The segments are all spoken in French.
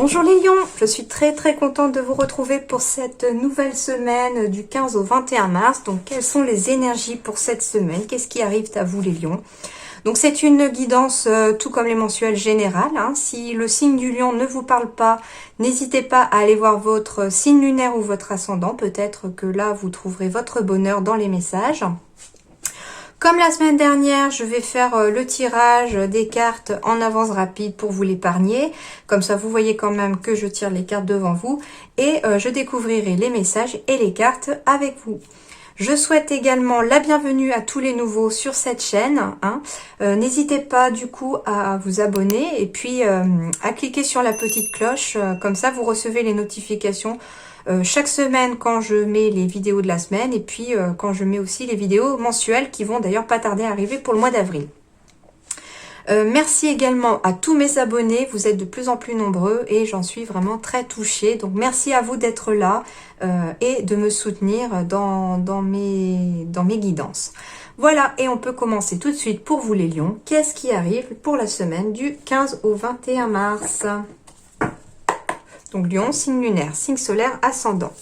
Bonjour les lions, je suis très contente de vous retrouver pour cette nouvelle semaine du 15 au 21 mars. Donc quelles sont les énergies pour cette semaine? Qu'est-ce qui arrive à vous les lions? Donc c'est une guidance tout comme les mensuels générales. Si le signe du lion ne vous parle pas, n'hésitez pas à aller voir votre signe lunaire ou votre ascendant. Peut-être que là vous trouverez votre bonheur dans les messages. Comme la semaine dernière, je vais faire le tirage des cartes en avance rapide pour vous l'épargner. Comme ça, vous voyez quand même que je tire les cartes devant vous. Et je découvrirai les messages et les cartes avec vous. Je souhaite également la bienvenue à tous les nouveaux sur cette chaîne. N'hésitez pas du coup à vous abonner et puis à cliquer sur la petite cloche. Comme ça, vous recevez les notifications chaque semaine quand je mets les vidéos de la semaine et puis quand je mets aussi les vidéos mensuelles qui vont d'ailleurs pas tarder à arriver pour le mois d'avril. Merci également à tous mes abonnés, vous êtes de plus en plus nombreux et j'en suis vraiment très touchée. Donc merci à vous d'être là et de me soutenir dans mes guidances. Voilà, et on peut commencer tout de suite pour vous les lions. Qu'est-ce qui arrive pour la semaine du 15 au 21 mars? Donc lion, signe lunaire, signe solaire, ascendant.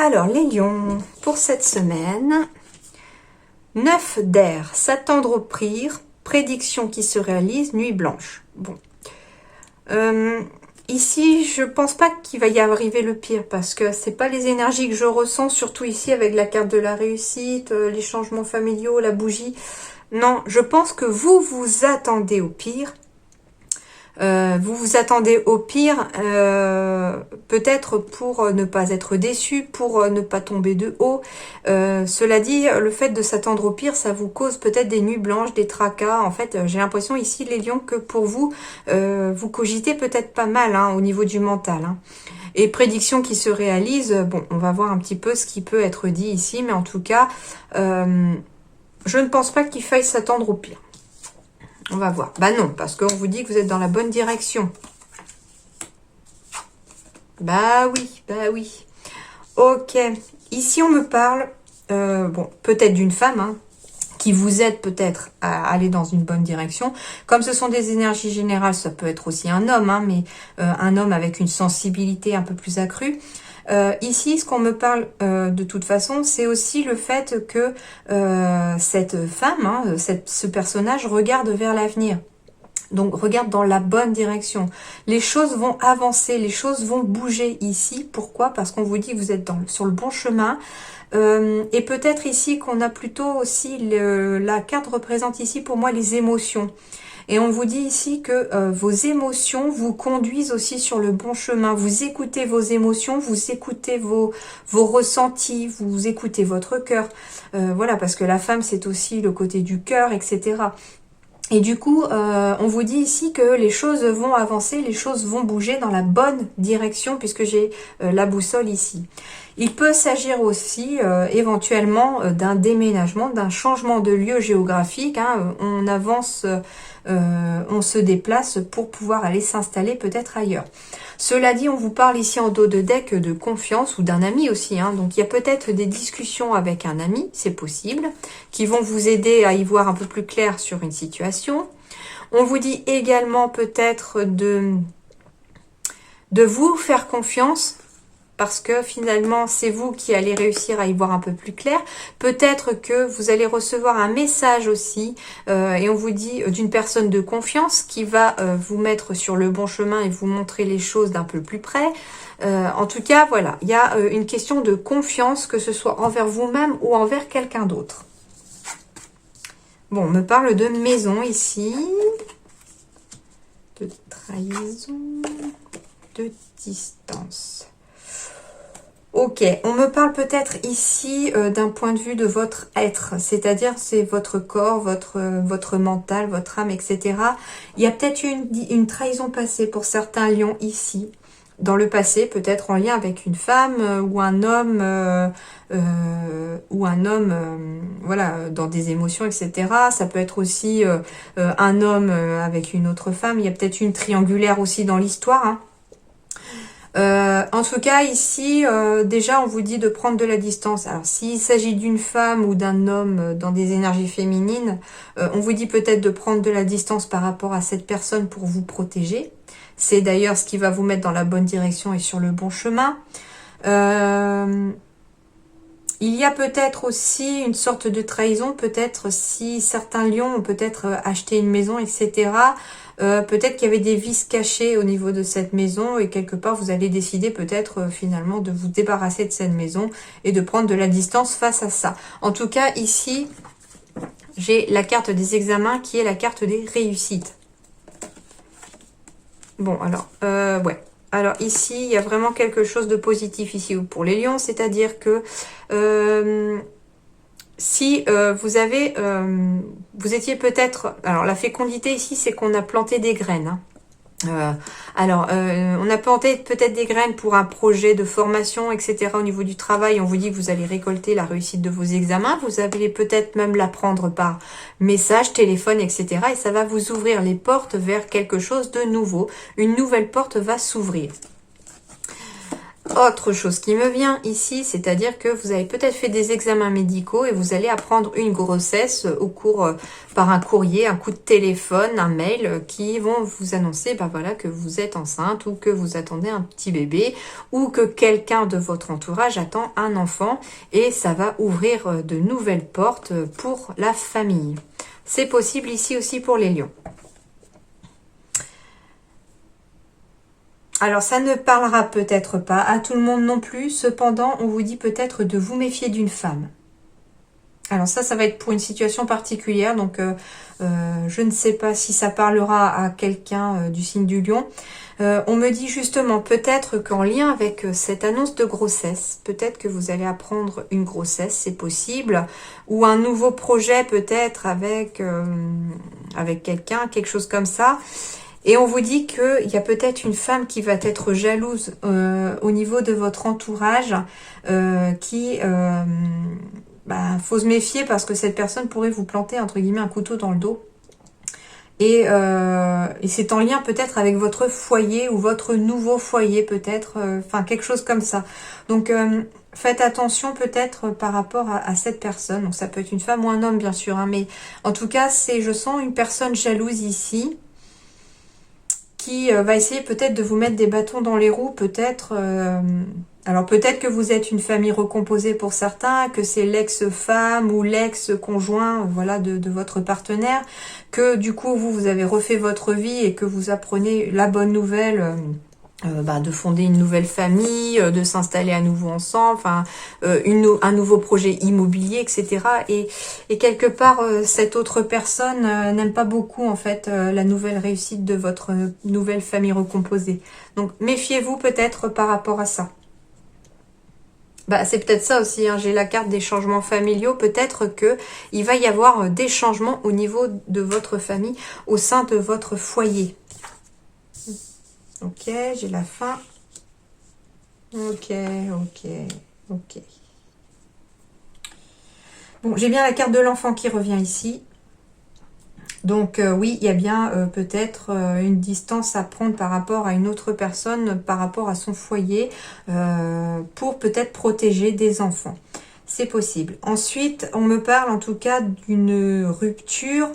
Alors, les lions, pour cette semaine, 9 d'air, s'attendre au pire, prédiction qui se réalise, nuit blanche. Bon. Ici, je pense pas qu'il va y arriver le pire, parce que c'est pas les énergies que je ressens, surtout ici avec la carte de la réussite, les changements familiaux, la bougie. Non, je pense que vous vous attendez au pire. Vous vous attendez au pire, peut-être pour ne pas être déçu, pour ne pas tomber de haut. Cela dit, le fait de s'attendre au pire, ça vous cause peut-être des nuits blanches, des tracas. En fait, j'ai l'impression ici, les lions, que pour vous, vous cogitez peut-être pas mal au niveau du mental. Et prédiction qui se réalise, bon, on va voir un petit peu ce qui peut être dit ici, mais en tout cas, je ne pense pas qu'il faille s'attendre au pire. On va voir. Bah non, parce qu'on vous dit que vous êtes dans la bonne direction. Bah oui, bah oui. Ok. Ici, on me parle, bon, peut-être d'une femme, qui vous aide peut-être à aller dans une bonne direction. Comme ce sont des énergies générales, ça peut être aussi un homme, mais un homme avec une sensibilité un peu plus accrue. Ici, ce qu'on me parle de toute façon, c'est aussi le fait que cette femme, ce personnage regarde vers l'avenir. Donc, regarde dans la bonne direction. Les choses vont avancer, les choses vont bouger ici. Pourquoi? Parce qu'on vous dit que vous êtes sur le bon chemin. Et peut-être ici qu'on a plutôt aussi, la carte représente ici pour moi les émotions. Et on vous dit ici que vos émotions vous conduisent aussi sur le bon chemin. Vous écoutez vos émotions, vous écoutez vos ressentis, vous écoutez votre cœur. Voilà, parce que la femme, c'est aussi le côté du cœur, etc. Et du coup, on vous dit ici que les choses vont avancer, les choses vont bouger dans la bonne direction, puisque j'ai la boussole ici. Il peut s'agir aussi éventuellement d'un déménagement, d'un changement de lieu géographique. On avance, on se déplace pour pouvoir aller s'installer peut-être ailleurs. Cela dit, on vous parle ici en dos de deck de confiance ou d'un ami aussi. Donc il y a peut-être des discussions avec un ami, c'est possible, qui vont vous aider à y voir un peu plus clair sur une situation. On vous dit également peut-être de vous faire confiance, parce que finalement, c'est vous qui allez réussir à y voir un peu plus clair. Peut-être que vous allez recevoir un message aussi, et on vous dit d'une personne de confiance qui va vous mettre sur le bon chemin et vous montrer les choses d'un peu plus près. En tout cas, voilà, il y a une question de confiance, que ce soit envers vous-même ou envers quelqu'un d'autre. Bon, on me parle de maison ici, de trahison, de distance. Ok, on me parle peut-être ici d'un point de vue de votre être, c'est-à-dire c'est votre corps, votre mental, votre âme, etc. Il y a peut-être une trahison passée pour certains lions ici, dans le passé, peut-être en lien avec une femme ou un homme, voilà, dans des émotions, etc. Ça peut être aussi un homme avec une autre femme. Il y a peut-être une triangulaire aussi dans l'histoire, hein. En tout cas, ici, déjà, on vous dit de prendre de la distance. Alors, s'il s'agit d'une femme ou d'un homme dans des énergies féminines, on vous dit peut-être de prendre de la distance par rapport à cette personne pour vous protéger. C'est d'ailleurs ce qui va vous mettre dans la bonne direction et sur le bon chemin. Il y a peut-être aussi une sorte de trahison, peut-être si certains lions ont peut-être acheté une maison, etc. Peut-être qu'il y avait des vices cachés au niveau de cette maison et quelque part vous allez décider peut-être finalement de vous débarrasser de cette maison et de prendre de la distance face à ça. En tout cas ici, j'ai la carte des examens qui est la carte des réussites. Bon alors, ouais. Alors ici, il y a vraiment quelque chose de positif ici pour les lions, c'est-à-dire que si vous étiez peut-être, alors la fécondité ici, c'est qu'on a planté des graines, hein. On a planté peut-être des graines pour un projet de formation, etc. Au niveau du travail, on vous dit que vous allez récolter la réussite de vos examens. Vous allez peut-être même l'apprendre par message, téléphone, etc. Et ça va vous ouvrir les portes vers quelque chose de nouveau. Une nouvelle porte va s'ouvrir. Autre chose qui me vient ici, c'est-à-dire que vous avez peut-être fait des examens médicaux et vous allez apprendre une grossesse au cours par un courrier, un coup de téléphone, un mail qui vont vous annoncer voilà, que vous êtes enceinte ou que vous attendez un petit bébé ou que quelqu'un de votre entourage attend un enfant et ça va ouvrir de nouvelles portes pour la famille. C'est possible ici aussi pour les lions. Alors, ça ne parlera peut-être pas à tout le monde non plus. Cependant, on vous dit peut-être de vous méfier d'une femme. Alors ça va être pour une situation particulière. Donc, je ne sais pas si ça parlera à quelqu'un du signe du lion. On me dit justement peut-être qu'en lien avec cette annonce de grossesse, peut-être que vous allez apprendre une grossesse, c'est possible. Ou un nouveau projet peut-être avec quelqu'un, quelque chose comme ça. Et on vous dit qu'il y a peut-être une femme qui va être jalouse au niveau de votre entourage, faut se méfier parce que cette personne pourrait vous planter entre guillemets un couteau dans le dos. Et c'est en lien peut-être avec votre foyer ou votre nouveau foyer peut-être, quelque chose comme ça. Donc faites attention peut-être par rapport à cette personne. Donc ça peut être une femme ou un homme bien sûr, hein, mais en tout cas je sens une personne jalouse ici, qui va essayer peut-être de vous mettre des bâtons dans les roues, peut-être. Alors peut-être que vous êtes une famille recomposée pour certains, que c'est l'ex-femme ou l'ex-conjoint, voilà, de votre partenaire, que du coup vous avez refait votre vie et que vous apprenez la bonne nouvelle. De fonder une nouvelle famille, de s'installer à nouveau ensemble, un nouveau projet immobilier, etc. Et quelque part, cette autre personne n'aime pas beaucoup en fait la nouvelle réussite de votre nouvelle famille recomposée. Donc méfiez-vous peut-être par rapport à ça. C'est peut-être ça aussi, hein. J'ai la carte des changements familiaux. Peut-être que il va y avoir des changements au niveau de votre famille, au sein de votre foyer. Ok, j'ai la fin. Ok. Bon, j'ai bien la carte de l'enfant qui revient ici. Donc oui, il y a bien peut-être une distance à prendre par rapport à une autre personne, par rapport à son foyer, pour peut-être protéger des enfants. C'est possible. Ensuite, on me parle en tout cas d'une rupture.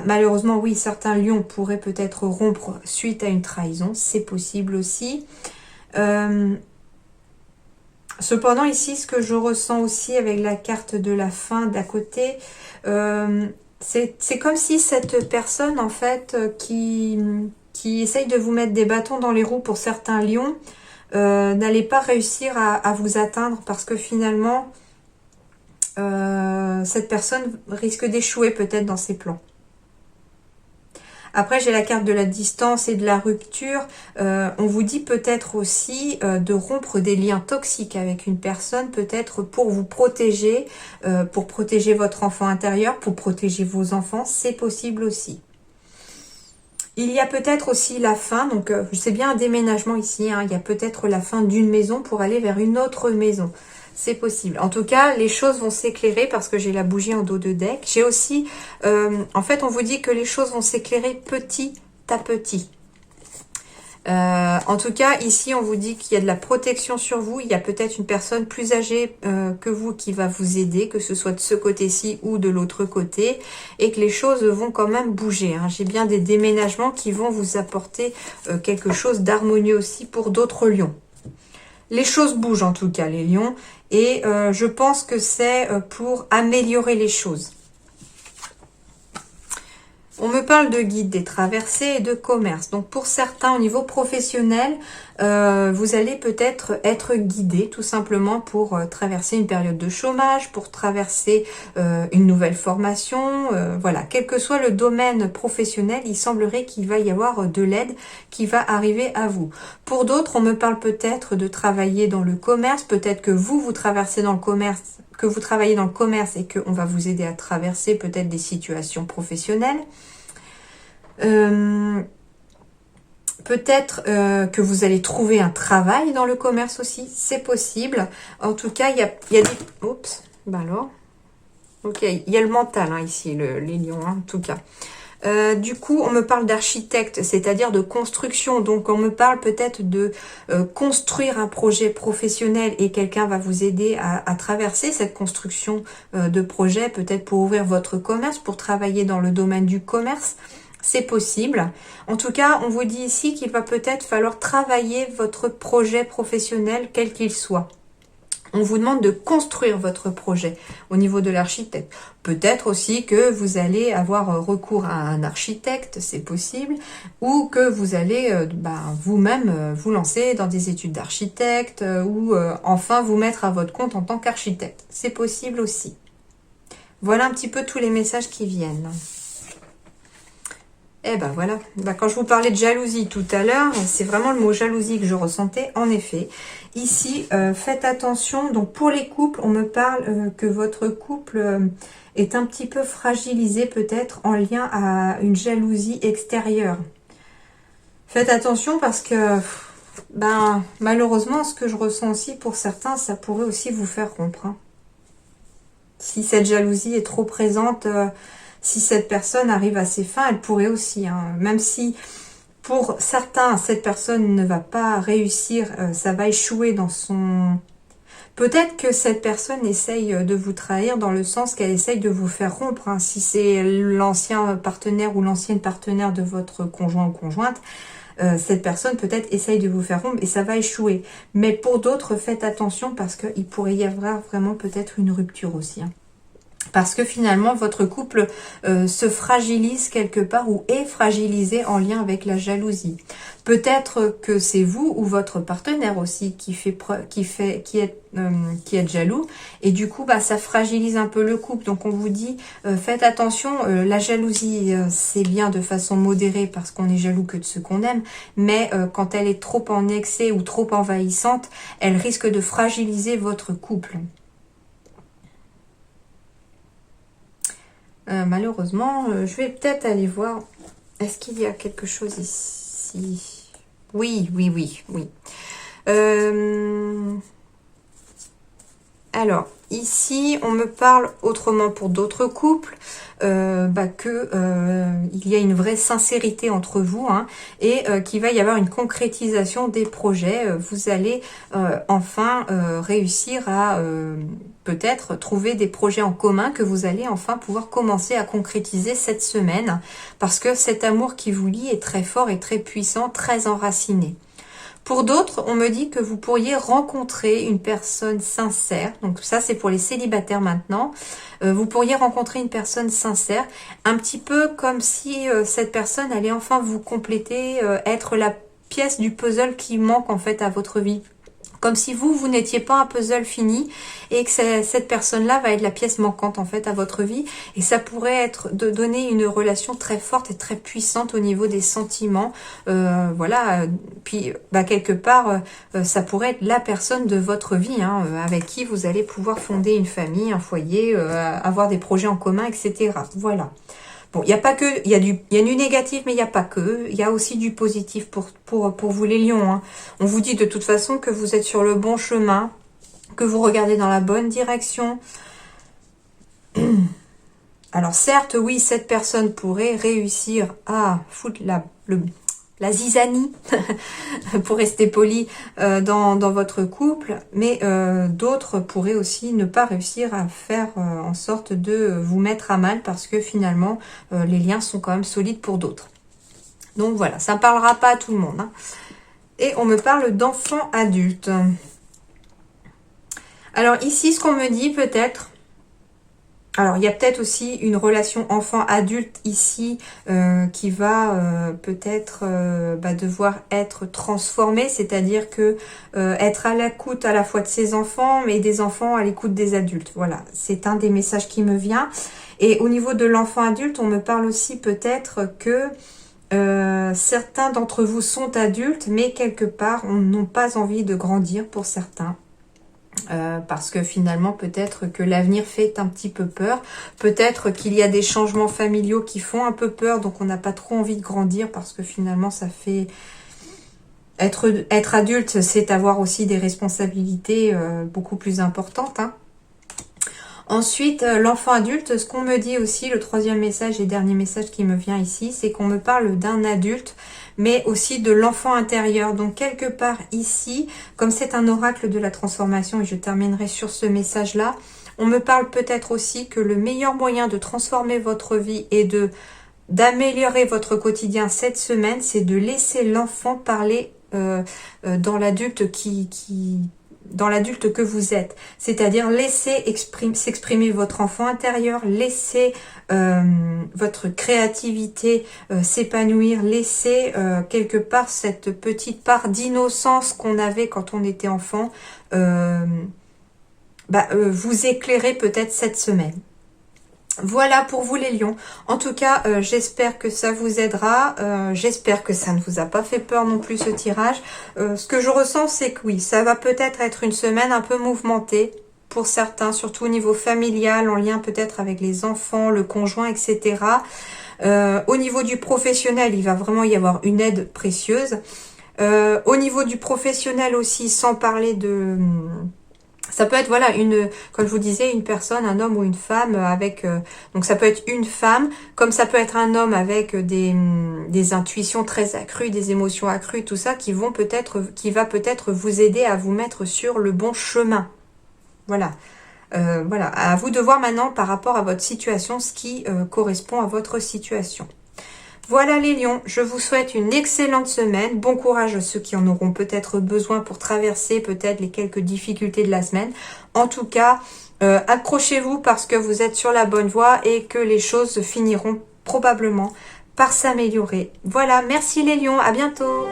Malheureusement, oui, certains lions pourraient peut-être rompre suite à une trahison. C'est possible aussi. Cependant, ici, ce que je ressens aussi avec la carte de la fin d'à côté, c'est comme si cette personne, en fait, qui essaye de vous mettre des bâtons dans les roues pour certains lions, n'allait pas réussir à vous atteindre parce que finalement, cette personne risque d'échouer peut-être dans ses plans. Après, j'ai la carte de la distance et de la rupture. On vous dit peut-être aussi de rompre des liens toxiques avec une personne, peut-être pour vous protéger, pour protéger votre enfant intérieur, pour protéger vos enfants. C'est possible aussi. Il y a peut-être aussi la fin, donc c'est bien un déménagement ici, hein, il y a peut-être la fin d'une maison pour aller vers une autre maison. C'est possible. En tout cas, les choses vont s'éclairer parce que j'ai la bougie en dos de deck. J'ai aussi, en fait, on vous dit que les choses vont s'éclairer petit à petit. En tout cas, ici, on vous dit qu'il y a de la protection sur vous. Il y a peut-être une personne plus âgée que vous qui va vous aider, que ce soit de ce côté-ci ou de l'autre côté, et que les choses vont quand même bouger, hein. J'ai bien des déménagements qui vont vous apporter quelque chose d'harmonieux aussi pour d'autres lions. Les choses bougent en tout cas, les lions, et je pense que c'est pour améliorer les choses. On me parle de guide des traversées et de commerce. Donc pour certains au niveau professionnel, vous allez peut-être être guidé tout simplement pour traverser une période de chômage, pour traverser une nouvelle formation. Voilà, quel que soit le domaine professionnel, il semblerait qu'il va y avoir de l'aide qui va arriver à vous. Pour d'autres, on me parle peut-être de travailler dans le commerce. Peut-être que vous traversez dans le commerce, que vous travaillez dans le commerce et qu'on va vous aider à traverser peut-être des situations professionnelles. Peut-être que vous allez trouver un travail dans le commerce aussi, c'est possible. En tout cas, il y a des... Oups, bah alors... Ok, il y a le mental hein, ici, les lions, hein, en tout cas. Du coup, on me parle d'architecte, c'est-à-dire de construction. Donc, on me parle peut-être de construire un projet professionnel et quelqu'un va vous aider à traverser cette construction de projet, peut-être pour ouvrir votre commerce, pour travailler dans le domaine du commerce. C'est possible. En tout cas, on vous dit ici qu'il va peut-être falloir travailler votre projet professionnel, quel qu'il soit. On vous demande de construire votre projet au niveau de l'architecte. Peut-être aussi que vous allez avoir recours à un architecte, c'est possible, ou que vous allez vous-même vous lancer dans des études d'architecte ou enfin vous mettre à votre compte en tant qu'architecte. C'est possible aussi. Voilà un petit peu tous les messages qui viennent. Eh ben voilà, quand je vous parlais de jalousie tout à l'heure, c'est vraiment le mot jalousie que je ressentais, en effet. Ici, faites attention, donc pour les couples, on me parle que votre couple est un petit peu fragilisé peut-être en lien à une jalousie extérieure. Faites attention parce que, malheureusement, ce que je ressens aussi pour certains, ça pourrait aussi vous faire rompre. Hein. Si cette jalousie est trop présente... si cette personne arrive à ses fins, elle pourrait aussi, hein, même si pour certains, cette personne ne va pas réussir, ça va échouer dans son... Peut-être que cette personne essaye de vous trahir dans le sens qu'elle essaye de vous faire rompre. Hein, si c'est l'ancien partenaire ou l'ancienne partenaire de votre conjoint ou conjointe, cette personne peut-être essaye de vous faire rompre et ça va échouer. Mais pour d'autres, faites attention parce qu'il pourrait y avoir vraiment peut-être une rupture aussi. Hein. Parce que finalement, votre couple se fragilise quelque part ou est fragilisé en lien avec la jalousie. Peut-être que c'est vous ou votre partenaire aussi qui est jaloux. Et du coup, ça fragilise un peu le couple. Donc, on vous dit, faites attention. La jalousie, c'est bien de façon modérée parce qu'on est jaloux que de ce qu'on aime. Mais quand elle est trop en excès ou trop envahissante, elle risque de fragiliser votre couple. Malheureusement, je vais peut-être aller voir. Est-ce qu'il y a quelque chose ici? Oui. Alors, ici, on me parle autrement pour d'autres couples, il y a une vraie sincérité entre vous hein, et qu'il va y avoir une concrétisation des projets. Vous allez enfin réussir à peut-être trouver des projets en commun que vous allez enfin pouvoir commencer à concrétiser cette semaine parce que cet amour qui vous lie est très fort et très puissant, très enraciné. Pour d'autres, on me dit que vous pourriez rencontrer une personne sincère. Donc ça, c'est pour les célibataires maintenant. Vous pourriez rencontrer une personne sincère, un petit peu comme si cette personne allait enfin vous compléter, être la pièce du puzzle qui manque en fait à votre vie. Comme si vous n'étiez pas un puzzle fini et que cette personne-là va être la pièce manquante en fait à votre vie. Et ça pourrait être de donner une relation très forte et très puissante au niveau des sentiments. Voilà. Puis quelque part, ça pourrait être la personne de votre vie hein, avec qui vous allez pouvoir fonder une famille, un foyer, avoir des projets en commun, etc. Voilà. Bon, il n'y a pas que, il y a du négatif, mais il n'y a pas que. Il y a aussi du positif pour vous les lions. Hein. On vous dit de toute façon que vous êtes sur le bon chemin, que vous regardez dans la bonne direction. Alors certes, oui, cette personne pourrait réussir à foutre la zizanie, pour rester poli, dans votre couple, mais d'autres pourraient aussi ne pas réussir à faire en sorte de vous mettre à mal parce que finalement, les liens sont quand même solides pour d'autres. Donc voilà, ça ne parlera pas à tout le monde. Hein. Et on me parle d'enfants adultes. Alors ici, ce qu'on me dit peut-être... Alors, il y a peut-être aussi une relation enfant-adulte ici qui va peut-être devoir être transformée, c'est-à-dire que être à l'écoute à la fois de ses enfants, mais des enfants à l'écoute des adultes. Voilà, c'est un des messages qui me vient. Et au niveau de l'enfant-adulte, on me parle aussi peut-être que certains d'entre vous sont adultes, mais quelque part, n'ont pas envie de grandir pour certains. Parce que finalement peut-être que l'avenir fait un petit peu peur, peut-être qu'il y a des changements familiaux qui font un peu peur, donc on n'a pas trop envie de grandir parce que finalement ça fait... Être adulte, c'est avoir aussi des responsabilités beaucoup plus importantes. Hein. Ensuite, l'enfant adulte, ce qu'on me dit aussi, le troisième message et dernier message qui me vient ici, c'est qu'on me parle d'un adulte, mais aussi de l'enfant intérieur. Donc, quelque part ici, comme c'est un oracle de la transformation, et je terminerai sur ce message-là, on me parle peut-être aussi que le meilleur moyen de transformer votre vie et d'améliorer votre quotidien cette semaine, c'est de laisser l'enfant parler dans l'adulte dans l'adulte que vous êtes. C'est-à-dire laisser s'exprimer votre enfant intérieur, laisser votre créativité s'épanouir, laisser quelque part cette petite part d'innocence qu'on avait quand on était enfant vous éclairer peut-être cette semaine. Voilà pour vous les lions. En tout cas, j'espère que ça vous aidera. J'espère que ça ne vous a pas fait peur non plus ce tirage. Ce que je ressens, c'est que oui, ça va peut-être être une semaine un peu mouvementée pour certains, surtout au niveau familial, en lien peut-être avec les enfants, le conjoint, etc. Au niveau du professionnel, il va vraiment y avoir une aide précieuse. Au niveau du professionnel aussi, sans parler de... Ça peut être, voilà, comme je vous disais, une personne, un homme ou une femme avec... donc ça peut être une femme, comme ça peut être un homme avec des intuitions très accrues, des émotions accrues, tout ça, qui va peut-être vous aider à vous mettre sur le bon chemin. Voilà. Voilà. À vous de voir maintenant par rapport à votre situation, ce qui correspond à votre situation. Voilà les lions, je vous souhaite une excellente semaine. Bon courage à ceux qui en auront peut-être besoin pour traverser peut-être les quelques difficultés de la semaine. En tout cas, accrochez-vous parce que vous êtes sur la bonne voie et que les choses finiront probablement par s'améliorer. Voilà, merci les lions, à bientôt.